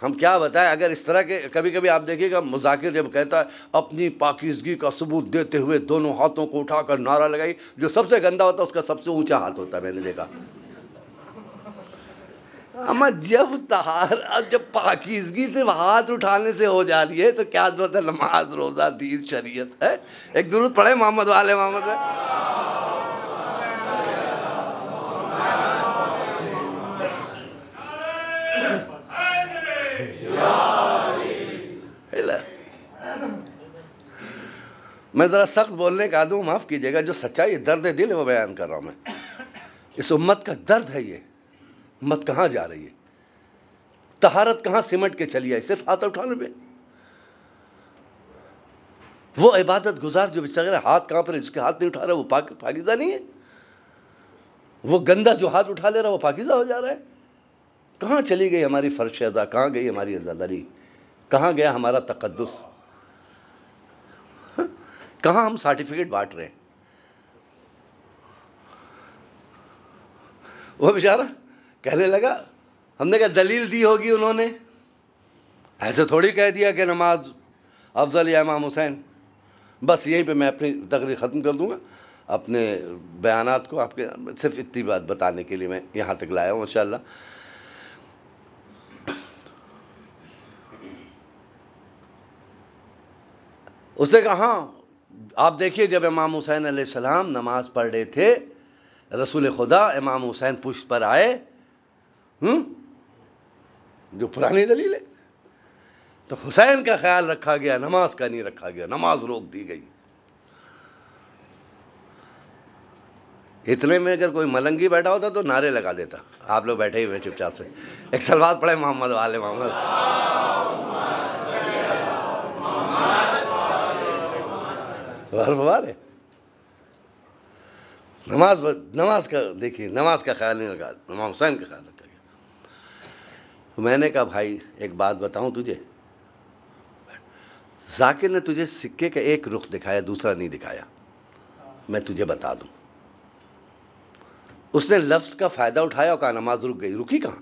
ہم کیا بتائیں، اگر اس طرح کے کبھی کبھی آپ دیکھیے گا، مذاکر جب کہتا ہے اپنی پاکیزگی کا ثبوت دیتے ہوئے دونوں ہاتھوں کو اٹھا کر نعرہ لگائی، جو سب سے گندا ہوتا ہے اس کا سب سے اونچا ہاتھ ہوتا ہے، میں نے دیکھا۔ اما جب پاکیزگی سے ہاتھ اٹھانے سے ہو جا رہی ہے تو کیا ضرورت ہے نماز، روزہ، دین، شریعت ہے؟ ایک درود پڑھیں محمد والے محمد ہے۔ میں ذرا سخت بولنے کا عادی ہوں، معاف کیجیے گا، جو سچائی درد دل ہے وہ بیان کر رہا ہوں میں۔ اس امت کا درد ہے، یہ امت کہاں جا رہی ہے، طہارت کہاں سمٹ کے چلی آئی، صرف ہاتھ اٹھانے پہ۔ وہ عبادت گزار جو بچارے ہاتھ کہاں پر، جس کے ہاتھ نہیں اٹھا رہا وہ پاکیزہ نہیں ہے، وہ گندا جو ہاتھ اٹھا لے رہا وہ پاکیزہ ہو جا رہا ہے۔ کہاں چلی گئی ہماری فرش ادا، کہاں گئی ہماری عزاداری، کہاں گیا ہمارا تقدس؟ کہاں ہم سرٹیفکیٹ بانٹ رہے ہیں. وہ بیچارہ کہنے لگا, ہم نے کہا دلیل دی ہوگی انہوں نے, ایسے تھوڑی کہہ دیا کہ نماز افضل یا امام حسین. بس یہیں پہ میں اپنی تقریر ختم کر دوں گا. اپنے بیانات کو آپ کے صرف اتنی بات بتانے کے لیے میں یہاں تک لایا ہوں انشاءاللہ. اس نے کہا ہاں آپ دیکھیے, جب امام حسین علیہ السلام نماز پڑھ رہے تھے, رسول خدا امام حسین پشت پر آئے, جو پرانی دلیل ہے, تو حسین کا خیال رکھا گیا, نماز کا نہیں رکھا گیا, نماز روک دی گئی. اتنے میں اگر کوئی ملنگی بیٹھا ہوتا تو نعرے لگا دیتا. آپ لوگ بیٹھے ہی ہوئے چپ چاپ سے. ایک صلوات پڑھے محمد والے محمد. ہے نماز کا دیکھیے, نماز کا خیال نہیں رکھا, امام حسین کا خیال رکھا گیا. میں نے کہا بھائی ایک بات بتاؤں تجھے, ذاکر نے تجھے سکے کا ایک رخ دکھایا, دوسرا نہیں دکھایا. میں تجھے بتا دوں, اس نے لفظ کا فائدہ اٹھایا اور کہا نماز رک گئی. رکی کہاں؟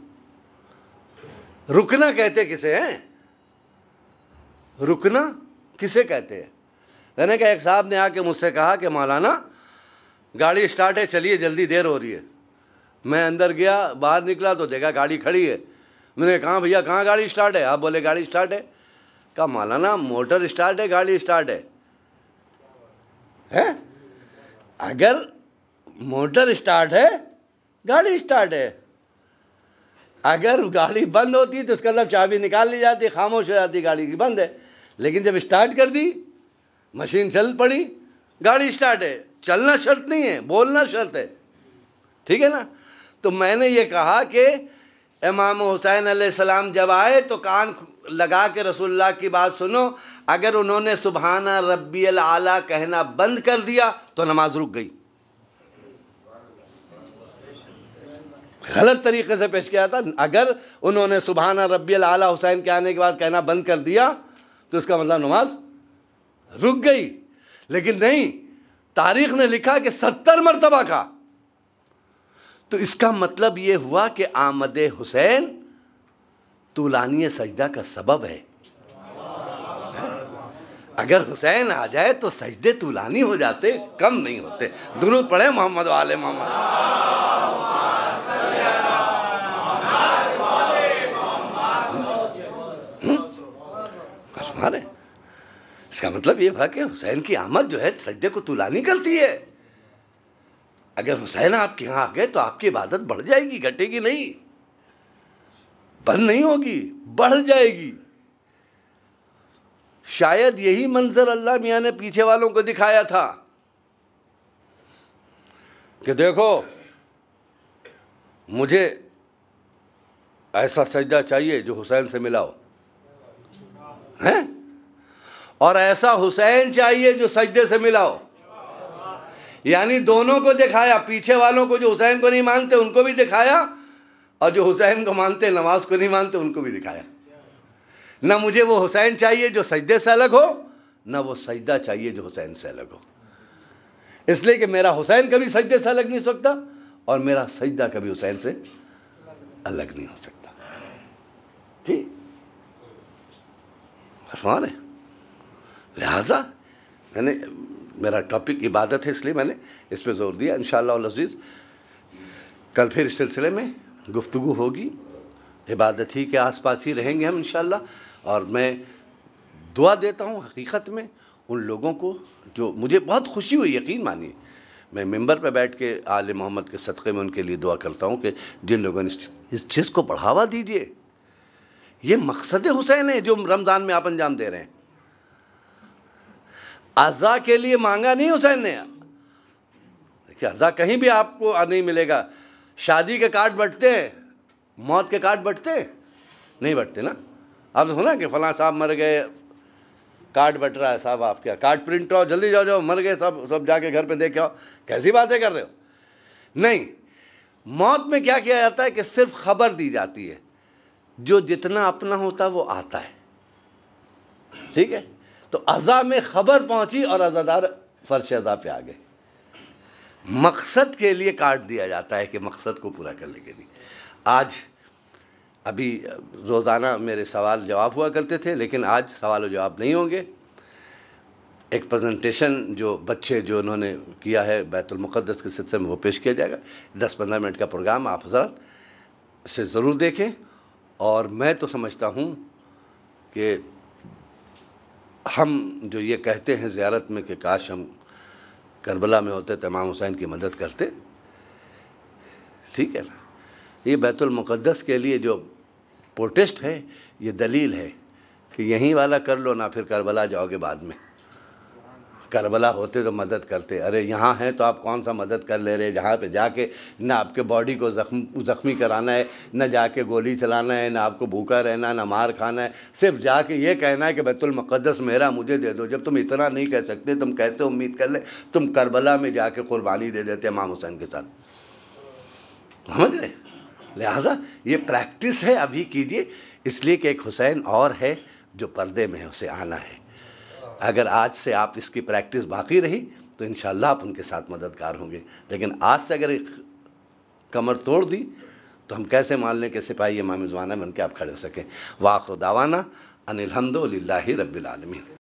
رکنا کہتے کسے ہیں؟ رکنا کسے کہتے ہیں؟ میں نے کہا ایک صاحب نے آ کے مجھ سے کہا کہ مولانا گاڑی اسٹارٹ ہے, چلیے جلدی دیر ہو رہی ہے. میں اندر گیا, باہر نکلا تو دیکھا گاڑی کھڑی ہے. میں نے کہا بھیا کہاں گاڑی اسٹارٹ ہے؟ آپ بولے گاڑی اسٹارٹ ہے. کہا مولانا موٹر اسٹارٹ ہے, گاڑی اسٹارٹ ہے. اگر موٹر اسٹارٹ ہے گاڑی اسٹارٹ ہے. اگر گاڑی بند ہوتی تو اس کا مطلب چابی نکال لی جاتی, خاموش ہو جاتی, گاڑی کی بند ہے. لیکن جب اسٹارٹ کر دی, مشین چل پڑی, گاڑی اسٹارٹ ہے. چلنا شرط نہیں ہے, بولنا شرط ہے. ٹھیک ہے نا؟ تو میں نے یہ کہا کہ امام حسین علیہ السلام جب آئے تو کان لگا کے رسول اللہ کی بات سنو. اگر انہوں نے سبحان ربی الاعلیٰ کہنا بند کر دیا تو نماز رک گئی. غلط طریقے سے پیش کیا تھا. اگر انہوں نے سبحان ربی الاعلیٰ حسین کے آنے کے بعد کہنا بند کر دیا تو اس کا مطلب نماز رک گئی. لیکن نہیں, تاریخ نے لکھا کہ 70 مرتبہ کا. تو اس کا مطلب یہ ہوا کہ آمد حسین طولانی سجدہ کا سبب ہے. اگر حسین آ جائے تو سجدے طولانی ہو جاتے, کم نہیں ہوتے. درود پڑھیں محمد والے محمد. اس کا مطلب یہ تھا کہ حسین کی آمد جو ہے سجدے کو طولانی کرتی ہے. اگر حسین آپ کے یہاں آ گئے تو آپ کی عبادت بڑھ جائے گی, گھٹے گی نہیں, بند نہیں ہوگی, بڑھ جائے گی. شاید یہی منظر اللہ میاں نے پیچھے والوں کو دکھایا تھا کہ دیکھو مجھے ایسا سجدہ چاہیے جو حسین سے ملا ہو, ہیں, اور ایسا حسین چاہیے جو سجدے سے ملا ہو. یعنی دونوں کو دکھایا, پیچھے والوں کو جو حسین کو نہیں مانتے ان کو بھی دکھایا, اور جو حسین کو مانتے نماز کو نہیں مانتے ان کو بھی دکھایا. نہ مجھے وہ حسین چاہیے جو سجدے سے الگ ہو, نہ وہ سجدہ چاہیے جو حسین سے الگ ہو. اس لیے کہ میرا حسین کبھی سجدے سے الگ نہیں ہو سکتا, اور میرا سجدہ کبھی حسین سے الگ نہیں ہو سکتا. ٹھیک فرمان ہے. لہٰذا میں نے, میرا ٹاپک عبادت ہے اس لیے میں نے اس پہ زور دیا. انشاءاللہ العزیز کل پھر اس سلسلے میں گفتگو ہوگی. عبادت ہی کے آس پاس ہی رہیں گے ہم انشاءاللہ. اور میں دعا دیتا ہوں حقیقت میں ان لوگوں کو جو, مجھے بہت خوشی ہوئی, یقین مانیے. میں ممبر پہ بیٹھ کے آل محمد کے صدقے میں ان کے لیے دعا کرتا ہوں کہ جن لوگوں نے اس چیز کو بڑھاوا دیجیے. یہ مقصد حسین ہے جو رمضان میں آپ انجام دے رہے ہیں. عزا کے لیے مانگا نہیں حسین نے. دیکھیے عزا کہیں بھی آپ کو نہیں ملے گا. شادی کے کارڈ بٹتے ہیں, موت کے کارڈ بٹتے ہیں نہیں بٹتے نا. آپ نے سنا کہ فلاں صاحب مر گئے, کارڈ بٹ رہا ہے, صاحب آپ کیا کارڈ پرنٹ کراؤ, جلدی جاؤ جاؤ, مر گئے سب جا کے گھر پہ دیکھ آؤ. کیسی باتیں کر رہے ہو؟ نہیں, موت میں کیا کیا جاتا ہے کہ صرف خبر دی جاتی ہے, جو جتنا اپنا ہوتا ہے وہ آتا ہے. ٹھیک ہے, تو عزا میں خبر پہنچی اور عزادار فرش عزا پہ آ گئے. مقصد کے لیے کاٹ دیا جاتا ہے کہ مقصد کو پورا کرنے کے لیے. آج ابھی روزانہ میرے سوال جواب ہوا کرتے تھے، لیکن آج سوال و جواب نہیں ہوں گے. ایک پریزنٹیشن جو بچے جو انہوں نے کیا ہے بیت المقدس کے سلسلے میں وہ پیش کیا جائے گا. 10-15 منٹ کا پروگرام آپ حضرات اسے ضرور دیکھیں. اور میں تو سمجھتا ہوں کہ ہم جو یہ کہتے ہیں زیارت میں کہ کاش ہم کربلا میں ہوتے تو امام حسین کی مدد کرتے، ٹھیک ہے نا، یہ بیت المقدس کے لیے جو پروٹیسٹ ہے یہ دلیل ہے کہ یہیں والا کر لو نہ پھر کربلا جاؤ گے بعد میں. کربلا ہوتے تو مدد کرتے. ارے یہاں ہیں تو آپ کون سا مدد کر لے رہے؟ جہاں پہ جا کے نہ آپ کے باڈی کو زخمی کرانا ہے، نہ جا کے گولی چلانا ہے، نہ آپ کو بھوکا رہنا، نہ مار کھانا ہے، صرف جا کے یہ کہنا ہے کہ بیت المقدس میرا، مجھے دے دو. جب تم اتنا نہیں کہہ سکتے تم کیسے امید کر لیں تم کربلا میں جا کے قربانی دے دیتے امام حسین کے ساتھ؟ سمجھ رہے؟ لہٰذا یہ پریکٹس ہے، ابھی کیجئے، اس لیے کہ ایک حسین اور ہے جو پردے میں ہے، اسے آنا ہے. اگر آج سے آپ اس کی پریکٹس باقی رہی تو انشاءاللہ آپ ان کے ساتھ مددگار ہوں گے. لیکن آج سے اگر کمر توڑ دی تو ہم کیسے مان لیں کہ سپاہی امام زمانہ بن کے آپ کھڑے ہو سکیں. وآخر دعوانا ان الحمد للہ رب العالمین.